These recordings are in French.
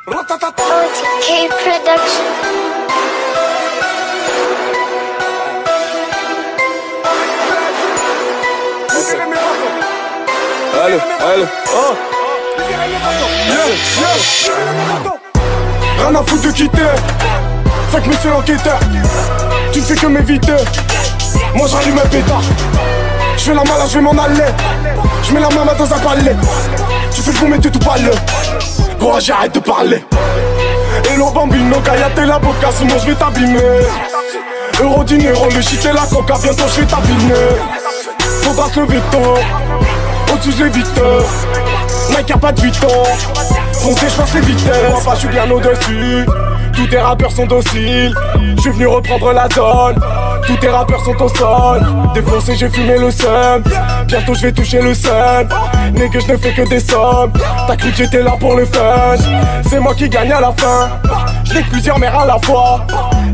OTK Production. Allez, allez, oh. Rien à foutre de quitter. Fait que monsieur l'enquêteur, tu ne fais que m'éviter. Moi j'allume un pétard. Je fais la malade, je vais m'en aller. Je mets la main dans un palais. Tu fais le fou mais t'es tout pâle. Gros j'arrête de parler. Hello bambino, callate la boca, sinon je vais t'abîmer. Euro dinero, le shit et la coca, bientôt je vais t'abîmer. Faudra te lever tôt. Au-dessus je l'évite. Nike a pas de 8 ans. Foncez, je passe les vitesses. Moi pas, je suis bien au-dessus. Tous tes rappeurs sont dociles. Je suis venu reprendre la zone. Tous tes rappeurs sont au sol. Défoncé, j'ai fumé le seum. Bientôt je vais toucher le seum. Nègre, je ne fais que des sommes. T'as cru que j'étais là pour le fun. C'est moi qui gagne à la fin. Je n'ai que plusieurs mères à la fois.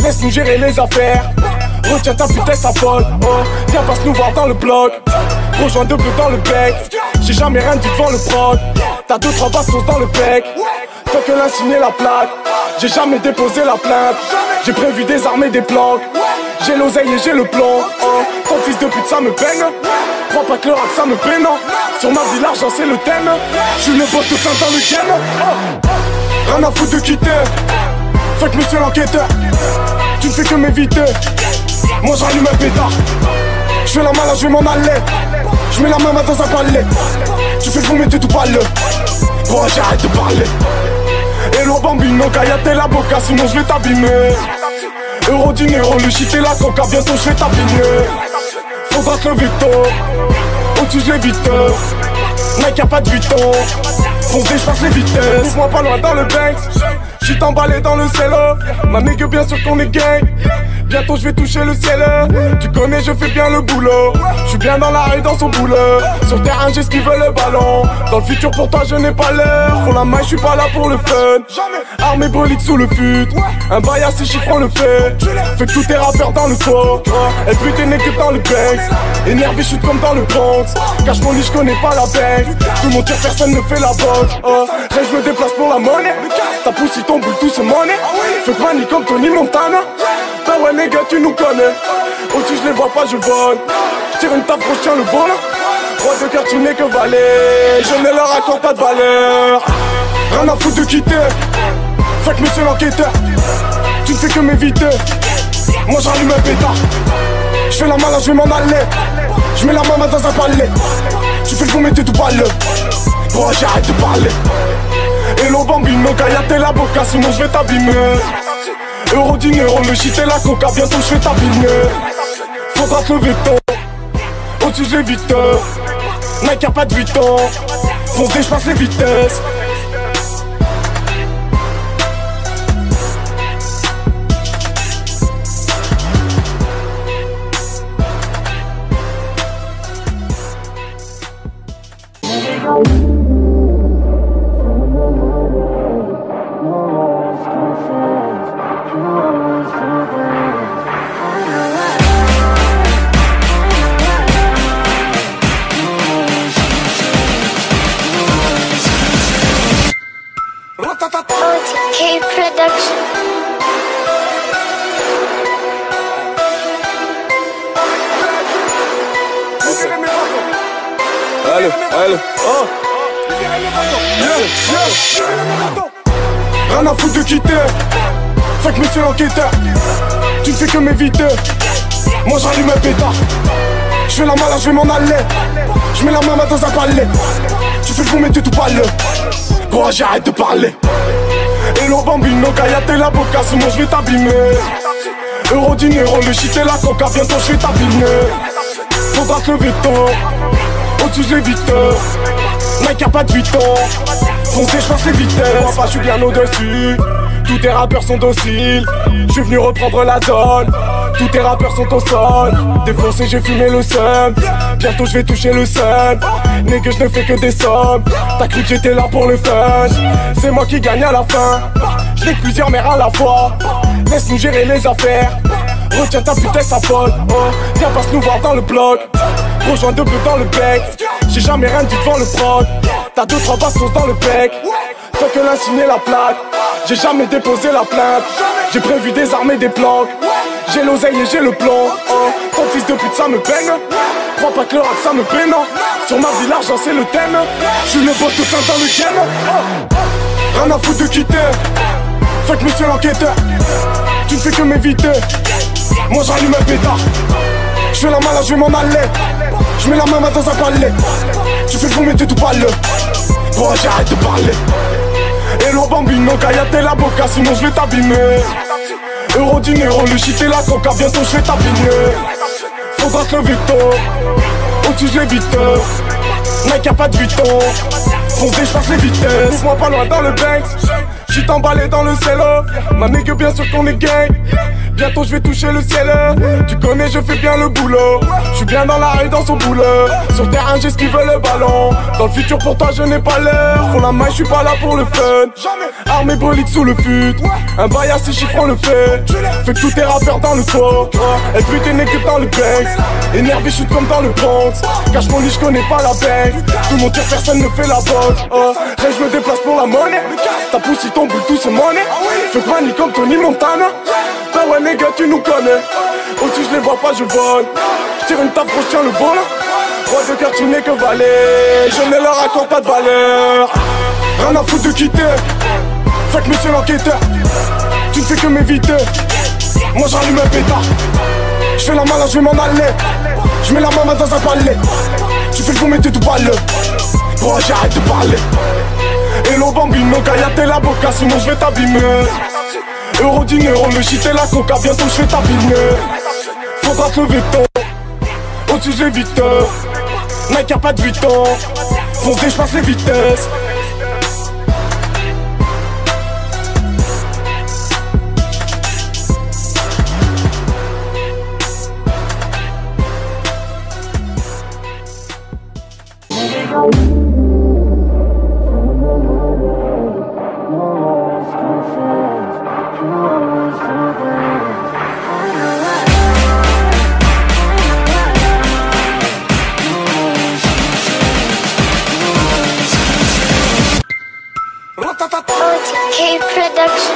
Laisse-nous gérer les affaires. Retiens ta putesse à folle. Oh, viens passe nous voir dans le bloc. Rejoins deux bleus dans le bec. J'ai jamais rien dit devant le prod. T'as 2-3 bastos dans le bec. Faut que l'insigner la plaque. J'ai jamais déposé la plainte. J'ai prévu des armes et des planques. J'ai l'oseille et j'ai le plan. Oh, ton fils de pute ça me peine. Crois pas que le rap ça me peine. Sur ma vie l'argent c'est le thème. J'suis le boss de fin dans le game. Oh, rien à foutre de quitter. Fait que monsieur l'enquêteur, tu ne fais que m'éviter. Moi j'allume un pétard. J'fais la malade, je vais m'en aller. Je mets la main dans un palais. Tu fais le fou mais t'es tout pâle. Gros j'arrête de parler. Hello bambino, callate la boca, sinon je vais t'abîmer. Euro dinero, le shit et la coca, bientôt je vais t'abîmer. Faudra te lever tôt. Au-dessus je l'évite. Nike a pas de 8 ans. Foncez, je passe les vitesses. Trouve-moi pas loin dans le Banks. J'suis emballé dans le cello. Ma nègre bien sûr qu'on est gang. Bientôt je vais toucher le ciel. Tu connais je fais bien le boulot. J'suis bien dans la rue dans son boulot. Sur terrain j'esquive le ballon. Dans le futur pour toi je n'ai pas l'heure. Pour la main j'suis pas là pour le fun. Armé brolique sous le fut. Un bail à 6 chiffres on le fait. Fait que tous tes rappeurs dans le faux. Et puis t'es nègre dans le Banks. Énervé shoot comme dans le Bronx. Cache mon lit j'connais pas la banque. Tout mon tir personne ne fait la botte. Rêve je me déplace pour la monnaie. Ta pousse il tombe tout ce monnaie. Fais que manie comme Tony Montana. Bah ouais les gars tu nous connais. Au-dessus je les vois pas je vole. J'tire une tape je tiens le vol. Roi de cœur tu n'es que valet. Je ne leur accorde pas de valeur. Rien à foutre de quitter. Fait que monsieur l'enquêteur, tu ne fais que m'éviter. Moi j'allume un pétard. Je fais la malade je vais m'en aller. Je mets la main dans un palais. Tu fais le fou mais t'es tout pâle. Gros j'arrête de parler. Hello bambino, callate la boca, sinon je vais t'abîmer. Euro dinero, le shit et la coca, bientôt je vais t'abîmer. Faudra te lever tôt. Au-dessus je l'évite. Nike a pas de 8 ans. Foncez, je passe les vitesses. OTK Production. Allez, allez, oh. Rien à foutre de quitter. Fait que monsieur l'enquêteur, tu ne fais que m'éviter. Moi j'allume un pétard. Je fais la malade, je vais m'en aller. Je mets la main dans un palais. Tu fais le fou mais t'es tout pâle. Gros j'arrête de parler. Hello bambino, callate la boca, sinon je vais t'abîmer. Euro dinero, le shit et la coca, bientôt je vais t'abîmer. Faudra te lever tôt. Au-dessus je l'évite. Nike a pas de 8 ans. Foncez, je passe les vitesses. Moi pas, je suis bien au-dessus. Tous tes rappeurs sont dociles. Je suis venu reprendre la zone. Tous tes rappeurs sont au sol. Défoncé, j'ai fumé le seum. Bientôt je vais toucher le seum. Nègre, je ne fais que des sommes. T'as cru que j'étais là pour le fun. C'est moi qui gagne à la fin. Je n'ai que plusieurs mères à la fois. Laisse-nous gérer les affaires. Retiens ta putesse à folle. Oh, viens passe nous voir dans le bloc. Rejoins deux bleus dans le bec. J'ai jamais rien dit devant le prod. T'as 2-3 bastos dans le bec. Tant que l'a signé la plaque, j'ai jamais déposé la plainte. J'ai prévu des armes et des planques. J'ai l'oseille et j'ai le plan. Ton fils de pute ça me peine. Crois pas que le rap ça me peine. Sur ma vie l'argent c'est le thème. J'suis le boss tout fin dans le game. Rien à foutre de quitter. Fuck monsieur l'enquêteur. Tu ne fais que m'éviter. Moi j'allume un pétard. J'fais la malade, j'vais m'en aller. J'mets la main dans un palais. Tu fais vomir t'es tout pâle. Bon j'arrête de parler. Hello bambino, callate la boca, sinon j'vais t'abîmer. Euro dinero, le shit et la coca, bientôt j'vais t'abîmer. Faudra te lever tôt. Au-dessus j'lévite. Nike a pas de 8 ans. Foncez, j'passe les vitesses. Trouve-moi pas loin dans le Banks. J'suis emballé dans le cello. Ma nigga bien sûr qu'on est gang. Bientôt je vais toucher le ciel. Tu connais je fais bien le boulot. Je suis bien dans la rue dans son boulot. Sur terrain j'esquive le ballon. Dans le futur pour toi je n'ai pas l'heure. Pour la main je suis pas là pour le fun. Armé brolique sous le fut. Un bail à 6 chiffres on le fait. Fait que tous tes rappeurs dans le faux. Elle pute tes nègres dans le Banks. Énervé je suis comme dans le Bronx. Cache mon lit je connais pas la banque. Tout mon tir personne ne fait la botte. Rêve je me déplace pour la monnaie. Ta pousse ton boule tout c'est monnaie. Fais que manie comme Tony Montana. Bah ouais les gars tu nous connais. Au-dessus je les vois pas je vole. J'tire une tape je tiens le vol. Roi de cœur tu n'es que valet. Je ne leur accorde pas de valeur. Rien à foutre de quitter. Fuck monsieur l'enquêteur. Tu ne fais que m'éviter. Moi j'allume un pétard. J'fais la malade je vais m'en aller. J'mets la main dans un palais. Tu fais le vomir t'es tout pâle. Bon j'arrête de parler. Hello bambino, callate la boca, sinon je vais t'abîmer. Euro dinero, le shit et la coca, bientôt je vais t'abîmer. Faudra te lever tôt. Au-dessus je l'évite. Nike a pas de 8 ans. Foncez, j'passe les vitesses. OTK Production.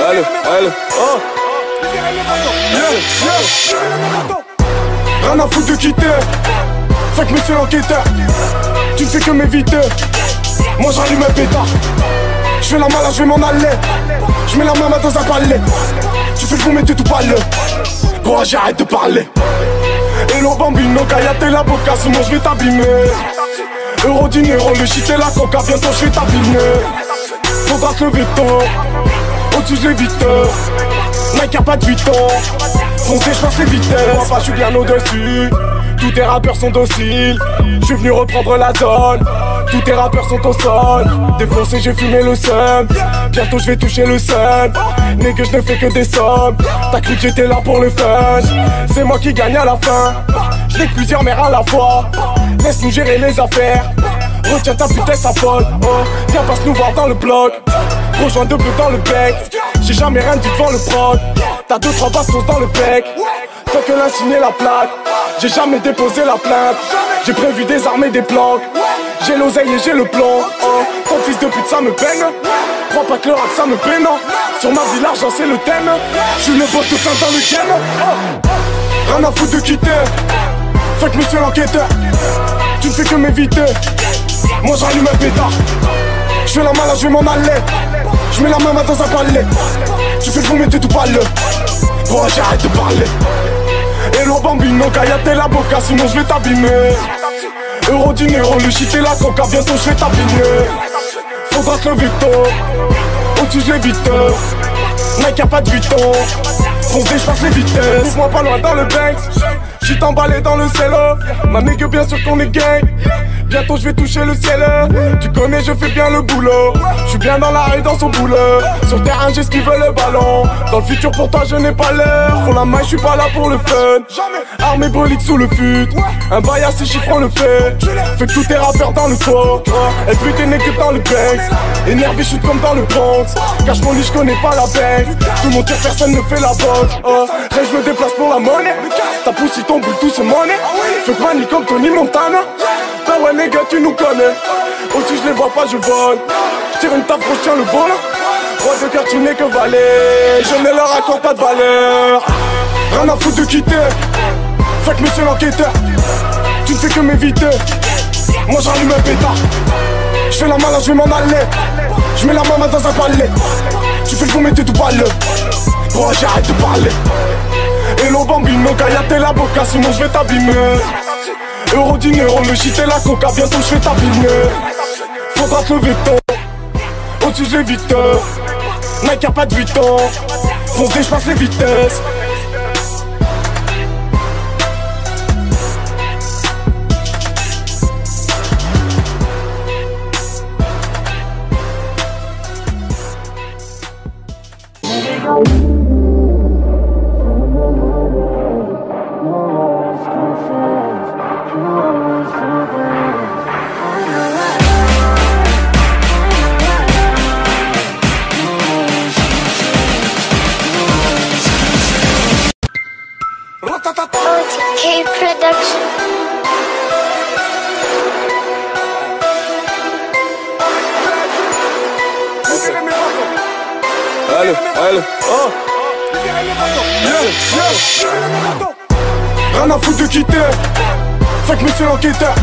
Allez, allez, Rien à foutre de quitter. Fuck monsieur l'enquêteur. Tu ne fais que m'éviter. Moi j'allume un pétard. J'fais la malade, je vais m'en aller. J'mets la main dans un palais. Tu fais le vomir t'es tout pâle. Bon j'arrête de parler. Hello bambino, callate la boca, sinon je vais t'abîmer. Euro dinero, le shit et la coca, bientôt je vais t'abîmer. Faudra te lever tôt. Au-dessus je l'évite. Nike a pas de 8 ans. Foncez, j'passe les vitesses. Je suis bien au-dessus. Tous tes rappeurs sont dociles. Je suis venu reprendre la zone. Tous tes rappeurs sont au sol. Défoncé, j'ai fumé le seum. Bientôt je vais toucher le sun. Nigga, je ne fais que des sommes. T'as cru que j'étais là pour le fun. C'est moi qui gagne à la fin. Je n'ai que plusieurs mères à la fois. Laisse-nous gérer les affaires. Retiens ta putesse à folle. Viens passe nous voir dans le bloc. Rejoins deux peu dans le bec. J'ai jamais rien dit devant le prod. T'as 2-3 bastos dans le bec. Tant que l'a signé la plaque. J'ai jamais déposé la plainte. J'ai prévu des armes et des planques. J'ai l'oseille et j'ai le plan. Ton fils de pute ça me peine. Crois pas que le rap ça me peine. Sur ma vie l'argent c'est le thème. J'suis le boss tout fin dans le game. Rien à foutre de quitter. Fuck monsieur l'enquêteur. Tu ne fais que m'éviter. Moi j'allume un pétard. J'fais la malade, je vais m'en aller. J'mets la main dans un palais. Tu fais le vomir t'es tout pâle. Bon j'arrête de parler. Hello bambino, callate la boca, sinon je vais t'abîmer. Euro dinero, le shit et la coca, bientôt je vais t'abîmer. Faudra te lever tôt. Au-dessus je l'évite. Nike a pas de 8 ans. Foncez, j'passe les vitesses. Trouve-moi pas loin dans le Banks. J'suis emballé dans le ciel. Ma nigga bien sûr qu'on est gang. Bientôt je vais toucher le ciel. Tu connais je fais bien le boulot. J'suis bien dans la rue dans son boulot. Sur terrain j'esquive le ballon. Dans le futur pour toi je n'ai pas l'heure. Pour la main j'suis pas là pour le fun. Armé bolide sous le fut. Un bail à 6 chiffres on le fait. Fait que tous tes rappeurs dans le faux. Elle pute tes nègres dans le banks. Énervé shoot comme dans le Bronx. Cache mon lit j'connais pas la bank. Tout mon tir personne ne fait la botte. Rêve je me déplace pour la monnaie. Ta pousse ton boule tout c'est monnaie. Fait que manie comme Tony Montana. Bah ouais les gars tu nous connais. Au-dessus je les vois pas je vole. J'tire une tape je tiens le vol. Roi de cœur tu n'es que valet. Je ne leur accorde pas de valeur. Rien à foutre de quitter. Fait que monsieur l'enquêteur. Tu ne fais que m'éviter. Moi j'allume un pétard. J'fais la malade, j'vais m'en aller. J'mets la main dans un palais. Tu fais le fond mais t'es tout pâle. Bon j'arrête de parler. Hello bambino, caillate la boca, sinon j'vais t'abîmer. Euro dinero, le shit et la coca, bientôt j'vais t'abîmer. Faudra te lever tôt. Au-dessus j'ai vite. Nike y'a pas de 8 ans. Foncez j'passe les vitesses. OTK Production. Allez, allez, oh. Rien à foutre de quitter. Fait que monsieur l'enquêteur.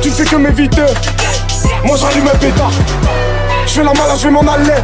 Tu ne fais que m'éviter. Moi j'allume un pétard. J'fais la malade, j'vais m'en aller.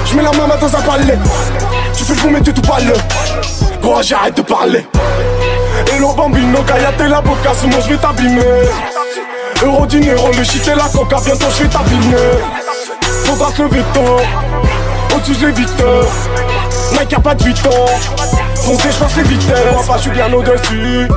J'mets la main dans un palais. Tu fais le fou mais t'es tout pâle. Bon j'arrête de parler. Hello bambino, caillate la boca, sinon j'vais t'abîmer. Euro dinero, le shit et la coca, bientôt j'vais t'abîmer. Faudra te lever tôt. Au-dessus je vite. Nike y'a pas de 8 ans. Foncez j'passe les vitesses. J'suis bien au-dessus.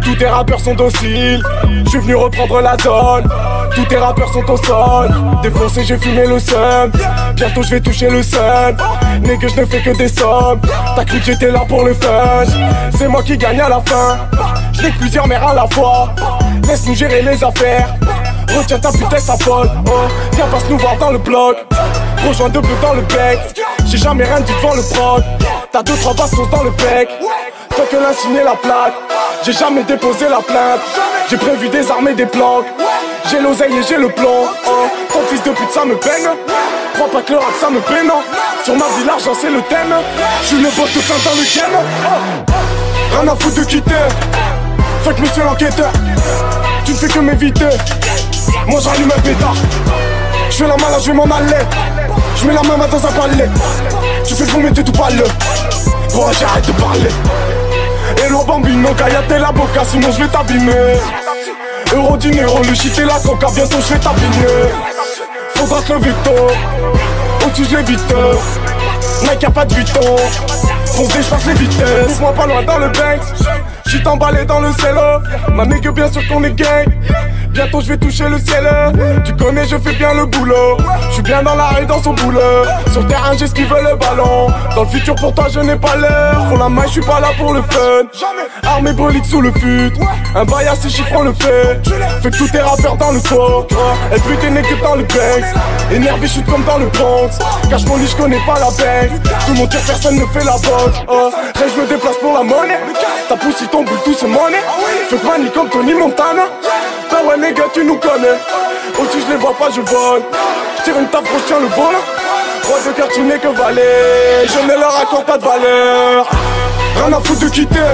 Tous tes rappeurs sont dociles. J'suis venu reprendre la zone. Tous tes rappeurs sont au sol. Défoncé j'ai fumé le seum. Bientôt j'vais toucher le sun. Nigga je ne fais que des sommes. T'as cru que j'étais là pour le fun. C'est moi qui gagne à la fin. J'n'ai que plusieurs mères à la fois. Laisse-nous gérer les affaires. Retiens ta putesse à folle. Viens passe nous voir dans le bloc. Rejoins deux bleus dans le bec. J'ai jamais rien dit devant le prod. T'as 2-3 bastos dans le bec. Faut que l'un signe la plaque. J'ai jamais déposé la plainte. J'ai prévu des armes et des planques. J'ai l'oseille et j'ai le plan. Ton fils de pute ça me peine. Crois pas que le rap ça me peine. Sur ma vie l'argent c'est le thème. J'suis le boss de fin dans le game. Rien à foutre de quitter. Fait que monsieur l'enquêteur. Tu ne fais que m'éviter. Moi j'allume un pétard. J'fais la malade, j'vais m'en aller. J'mets la main dans un palais. Tu fais le fond mais t'es tout pâle. Bon j'arrête de parler. Hello bambino, caillate la boca, sinon j'vais t'abîmer. Euro dinero, le shit et la coca, bientôt j'vais t'abîmer. Faudra te lever tôt. Au-dessus j'ai vite. Nike y'a pas de 8 ans. Foncez j'passe les vitesses. Trouve-moi pas loin dans le banks. J'suis emballé dans le ciel. Ma nigga bien sûr qu'on est gang. Bientôt je vais toucher le ciel. Tu connais je fais bien le boulot. Je suis bien dans la rue dans son boulot. Sur terrain j'esquive le ballon. Dans le futur pour toi je n'ai pas l'heure. Pour la main je suis pas là pour le fun. Armé bolide sous le fut. Un bail à 6 chiffres on le fait. Fait que tous tes rappeurs dans le faux. Elle pute tes nègres dans le banks. Énervé shoot comme dans le Bronx. Cache mon lit je connais pas la bank. Tout mon tir personne ne fait la botte. Rêve je me déplace pour la monnaie. Ta pousse ton boule tout c'est monnaie. Fait que manie comme Tony Montana. Bah ouais les gars tu nous connais. Au-dessus je les vois pas je vole. J'tire une tape je tiens le vol. Roi de cœur tu n'es que valet. Je ne leur accorde pas de valeur. Rien à foutre de quitter.